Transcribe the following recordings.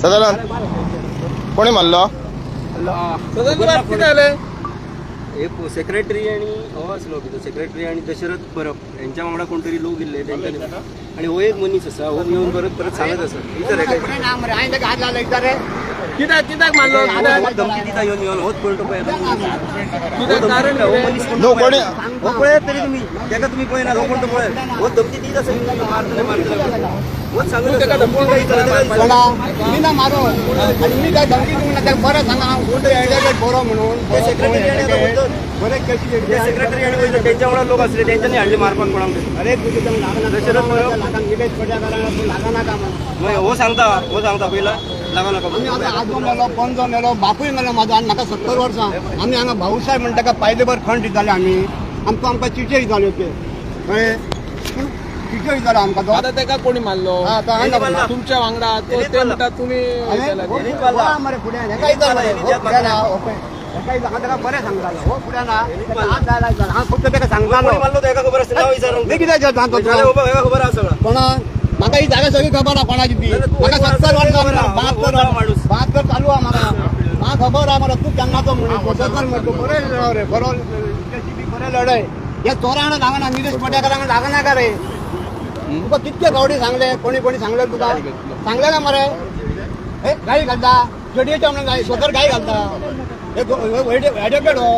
सदानंद कोणी मारलो? सेक्रेटरी आणि हो आसलो भितर सेक्रेटरी आणि दशरथ परब यांच्या वांगडा कोणतरी लोक गेल्ले तेंच्यांनी आणि हो एक मनीस आसा हो येऊन परत सांगत आसा कित्याक मारलो धमकी दिता येवन होच पळटो पळय नो कोणी हो पळयत तरी तुमी तेका तुमी पळयना हो कोणतो पळय हो धमकी दीत आसा मारतले होच सांगत मी ना मारो आणि मी काय धमकी देऊन त्याला बरं सांगा कोणतं एडवोकेट बरो म्हणून सेक्रेटरी आणि त्यांच्या वांगडा लोक असले त्यांच्यानी हाडले मारपाक कोणाक अरे तुझे दशरथ परब हो सांगता पहिला लागा नाका आम्ही आता आजो मेलो पंजो मेलो बापूय मेलो म्हाजो आनी म्हाका 70 वर्सां आमी हांगा भाऊसाहेब म्हणटा का पायलेभर खंड दिताले आमी आमकां चिचे दिताल्यो ते कळ्ळें चिचे दितालो आमकां तो आता तेका कोणी मारलो? तुमच्या वांगडा ते म्हणटा तुम्ही मरे फुडें हेका दितालो तेका बरें सांगतालो हो फुडें ना हात जायला हांव फक्त तेका सांगतालो मारलो तेका खबर आसता नांव विचारून कितें जाता तो हेका खबर आसा सगळं कोणा म्हाका ही जागा सगळी खबर आहा कोणाची ती म्हाका 70 वर्सां 72 चालू आहा म्हाका खबर आहा मरे तूं केन्नाचो म्हणून म्हणतो बरें रे बरो बरें लढय हे चोरांक लागना निलेश पटेकारांक लागना का रे तुका कितके गावडी सांगले कोणी सांगले तुका सांगले ना मरे हे गाडी घालता चडयेच्या म्हणून गाडी स्वतर गाडी घालता एडवोकेट हो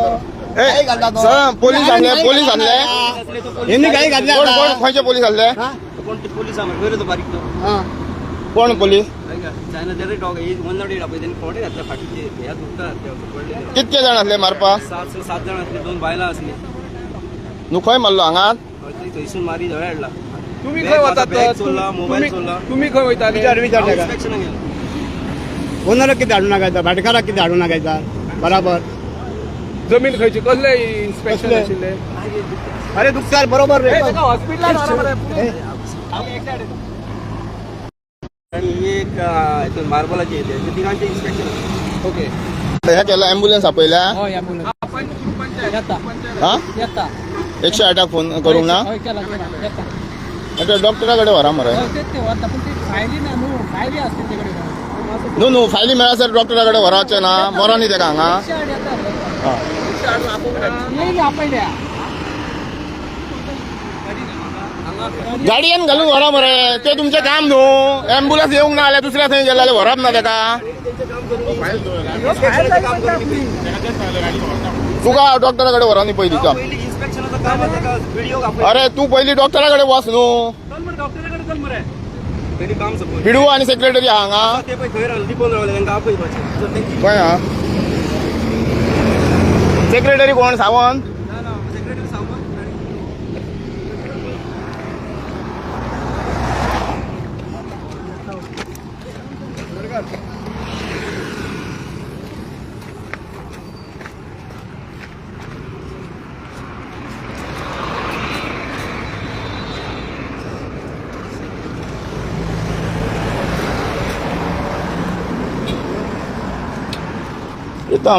गाडी घालता तो पोलीस आणले यांनी गाडी घातली खंयचे पोलीस आणले? कोणते पोलीस आम्हाला तो बारीक तो कोण पोलीस? चायना जरी डॉग वन नॉट एट आपण त्यांनी कोणते घातल्या फाटीचे ह्या दुखतात कितके जाण असले मारपा? 7 जण असले 2 बायला असले नु खंय मारलो हांगात? थंयसून मारी जवळ हाडला तुम्ही खंय वतात? मोबाईल चोरला तुम्ही खंय वयताले? विचार इन्स्पेक्शन गेलो कोणाला किती हाडून नागायचा भाटकाराक किती हाडून नागायचा बराबर जमीन खंयची कसले इन्स्पेक्शन आशिल्ले? अरे दुखतात बरोबर रे हॉस्पिटलान आणि एक मार्बलाची येते तिघांचे इन्स्पेक्शन ओके ह्या केला ॲम्ब्युलन्स आपयल्या हा 108 फोन करूंक ना डॉक्टराकडे व्हरा मरे न्हू फायली मेळा सर डॉक्टराकडे व्हरावचे ना मरोनी तेका हांगा गाडयेन घालून व्हरा मरे ते तुमचें काम न्हू ॲम्ब्युलन्स येवंक ना जाल्यार दुसऱ्या थंय गेले जाल्यार व्हरप ना तेका तुका डॉक्टराकडे व्हरा न्ही पयलीं काम इन्स्पेक्शनाचं काम आहे का व्हिडिओ अरे तू पयलीं डॉक्टराकडे वच न्हू डॉक्टराकडे चल मरे पयलीं काम सपोज हिडू आणि सेक्रेटरी हांगा ते पळय खंय रावले दिपोन रावले तांकां आपयपाचें खंय हा सेक्रेटरी कोण सावंत? सेक्रेटरी सावंत येतो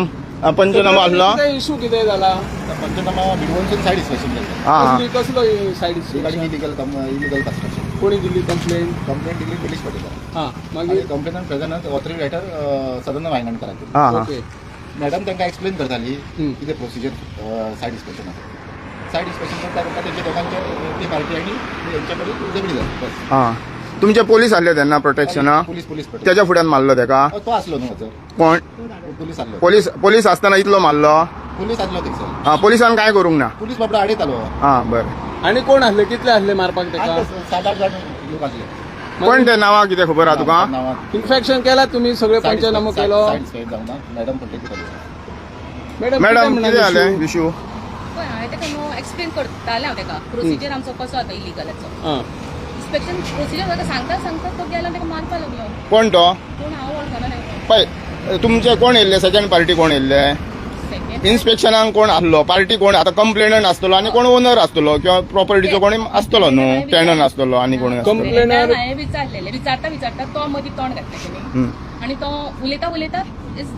पंचनामा आसलो इशू कितें जाला? पंचनामा भिडवणसून सायड इन्स्पेक्शन केलं कसलो सायड गाडी इलिगल कन्स्ट्रक्शन कोणी दिल्ली कंप्लेंट दिली पोलीस पटेला हां मागीर कंप्लेनान प्रेझेंट ऑथॉरिटी रायटर सदन वायनाड करायचे ओके मॅडम तांकां एक्सप्लेन करताली कितें procedure said inspection said inspection करता करता तेंच्या दोगांचे ती पार्टी आणि तेंच्या कडेन झगडी जाली बस हां तुमचे पोलीस आसले तेन्ना प्रोटेक्शना पोलीस पटेल त्याच्या फुड्यान मारलो तेका तो आसलो न्हू हजर कोण? पोलीस आसलो पोलीस असताना इतलो मारलो? पोलीस आसलो थंयसर हां पोलिसान काय करूंक ना पोलीस बाबडो आडयत आलो हां बरें आणि कोण आसले कितले आसले मारपाक तेका? 7-8 जाण लोक आसले कोण ते नांवां कितें खबर आहा तुका? नांवां इन्फेक्शन केला तुम्ही सगळे पंचनामो केलो? सायड इन्स्पेक्शन जावना मॅडम पटेल मॅडम कितें जालें इशू? हांवें ताका न्हू एक्सप्लेन करतालें हांव ताका प्रोसिजर आमचो कसो आतां इलिगलाचो इन्स्पेक्शन प्रोसिजर ताका सांगता तो गेलो ताका मारपा लागलो कोण तो? पूण हांव वळखना नाही पळय तुमचे कोण येयल्ले सेकंड पार्टी कोण येयल्ले? इन्स्पेक्शनाक कोण आसलो? पार्टी कोण आतां कंप्लेनंट आसतलो आनी कोण ओनर आसतलो किंवा प्रॉपर्टीचो कोणी आसतलो न्हू टॅनंट आसतलो आनी कोणी कंप्लेनर हांवें विचारलेलें विचारता तो मदीं तोंड घातलें तेणी आनी तो उलयता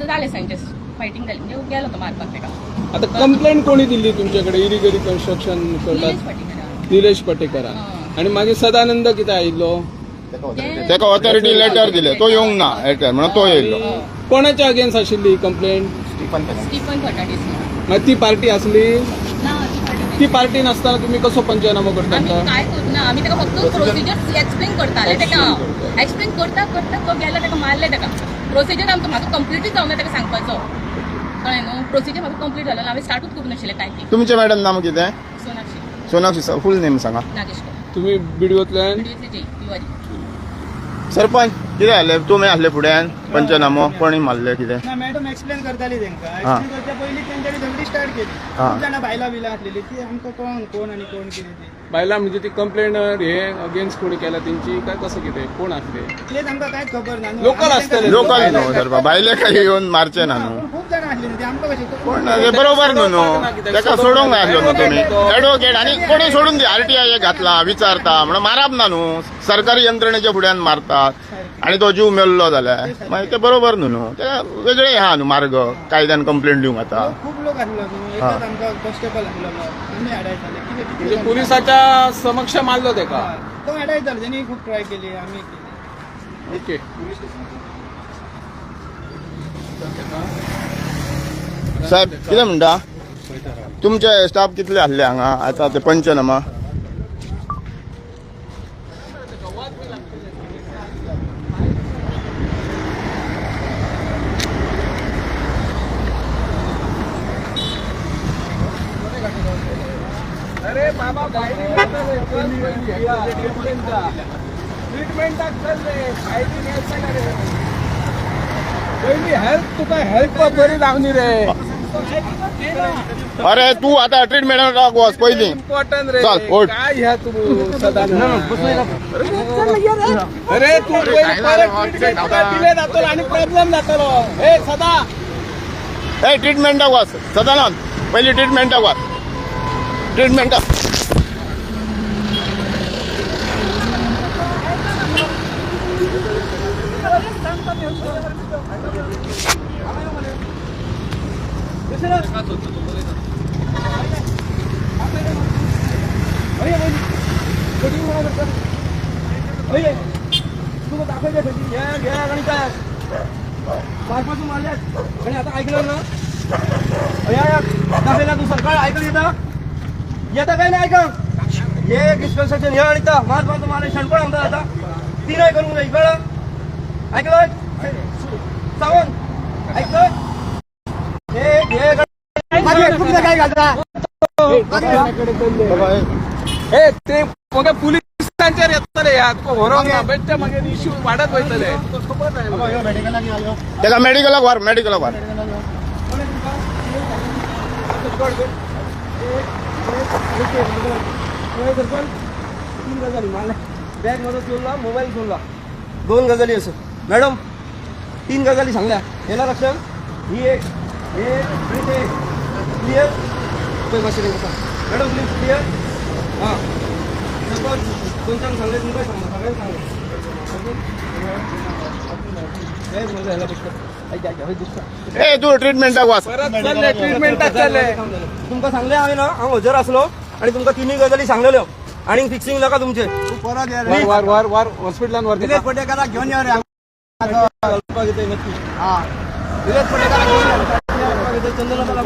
जालें सांगचे फायटींग जाली म्हणजे गेलो तो मारपाक ताका आता कंप्लेंट कोणी दिल्ली तुमच्याकडे इलिगली कन्स्ट्रक्शन करतात? निलेश पटेकरान आणि मागीर सदानंद कितें आयिल्लो? तेका ऑथॉरिटी लेटर दिले तो येवंक ना एरटेल म्हणून तो येयलो. कोणाच्या अगेन्स्ट आशिल्ली कंप्लेंट? स्टीफन फर्नांडीस. स्टीफन फर्नांडीस मग ती पार्टी असली? ना ती पार्टी नसताना तुम्ही कसो पंचनामो करता? आम्ही काय करू ना आम्ही त्याला फक्त प्रोसिजर एक्सप्लेन करताले तेका एक्सप्लेन करता करता तो गेला तेका मारले तेका प्रोसिजर आमचो म्हाका कंप्लीटच जावना तेका सांगपाचो कळ्ळें न्हू प्रोसिजर म्हाका कंप्लीट जालो हांवें स्टार्टूच करूं नाशिल्लें टायपींग. तुमचे मॅडम नाम कितें? सोनाक्षी सोनाक्षी फुल नेम सांगा. नागेशकर तुम्ही व्हिडिओतल्यान व्हिडिओतले जय तिवारी. सरपंच कितें जालें तुमी आहले फुड्यान पंचनामो कोणी मारले कितें? ना मॅडम एक्सप्लेन करताली तेंका हा. एक्सप्लेन करच्या पयलीं तेंच्यांनी झगडी स्टार्ट केली. हा. खूप जाणां बायलां बिला आसलेली ती आमकां कळोन कोण आनी कोण कितें ते बायला म्हणजे ती कंप्लेंट हे अगेन्स्ट कोणी केला त्यांची काय कसं कितें कोण असले? तेच आमकां कांयच खबर ना न्हू. लोकल आमी असतले. तेंका- लोकल न्हू सरपा भायले काही येवन मारचे ना न्हू. पूण खूप जाणां आसलेली ती आमकां कशें पण ते बरोबर न्हू तेका सोडूंक जाय आसलो न्हू तुमी एडवोकेट आनी कोणी सोडून दी आरटीआय घातला विचारता म्हणून मारप ना न्हू सरकारी यंत्रणेच्या फुड्यान मारतात आणि तो जीव मेल्लो जाल्यार मागीर ते बरोबर न्हू ते वेगळे आहा न्हू मार्ग कायद्यान कंप्लेंट दिवंक आता. खूप लोक आसलो न्हू एकच आमकां कॉन्स्टेबल आसलो आमी आडायताले कितें म्हणजे कितें पोलिसाच्या समक्ष मारलो तेका. तो आडायतालो तेणी खूप ट्राय केली आमी केली. ओके. साहेब कितें म्हणटा तुमचे स्टाफ कितले आहले हांगा आतां ते पंचनामा? अरे बाबा ट्रीटमेंटाक चल्ले पहिली हेल्थ तुका हेल्थ बरी लागली रे. अरे तू आता ट्रीटमेंटाक वच पयलीं. इम्पॉर्टंट रे. चल, ओठ. काय ह्या तू सदा अरे तू पहिले परत treatment तुका दिले जातलो आणि प्रॉब्लेम जातलो. हे सदा ए ट्रीटमेंटाक वच सदानंद पयलीं ट्रीटमेंटाक वच ट्रीटमेंटाक. आणि आता ऐकलं ना दाखवला तू सरकार ऐकलं येतं काय नाही ऐकलं हे डिस्कन्सेशन हे आणि मार मारतो मला शणपण आमदार आता ती नाही करून जाईल कळलं ऐकलं सावंत ऐकलं काय घालता हे ते मग पोलिसांचेर येतले ह्या तुका व्हरोंक ना बेश्टे मागीर इश्यू वाडत वयतले. तेका मेडिकलाक व्हर मेडिकलाक व्हर. तीन गजाली मला बॅग मध्ये चोरला मोबाईल चोरला 2 गजाली असं मॅडम 3 गजाली सांगल्या याला लक्षण ही एक हे आणि ते क्लिअर मॅडम प्लीज क्लिअर हां कोणत्या सांगले तुम्ही काय सांगा सगळ्यांना सांगा ए तू ट्रीटमेंटाक वच. परत चालले ट्रीटमेंटाक चालले. तुमका सांगले हांवें ना हांव हजर आसलो आणि तुमका 3 गजाली सांगलेल्यो आणि फिक्सिंग नाका तुमचे परत या वार वार वार वार हॉस्पिटलान व्हर निलेश पटेकाराक घेऊन या रे नक्की हा निलेश पटेकाराक घेऊन या. चंदनाला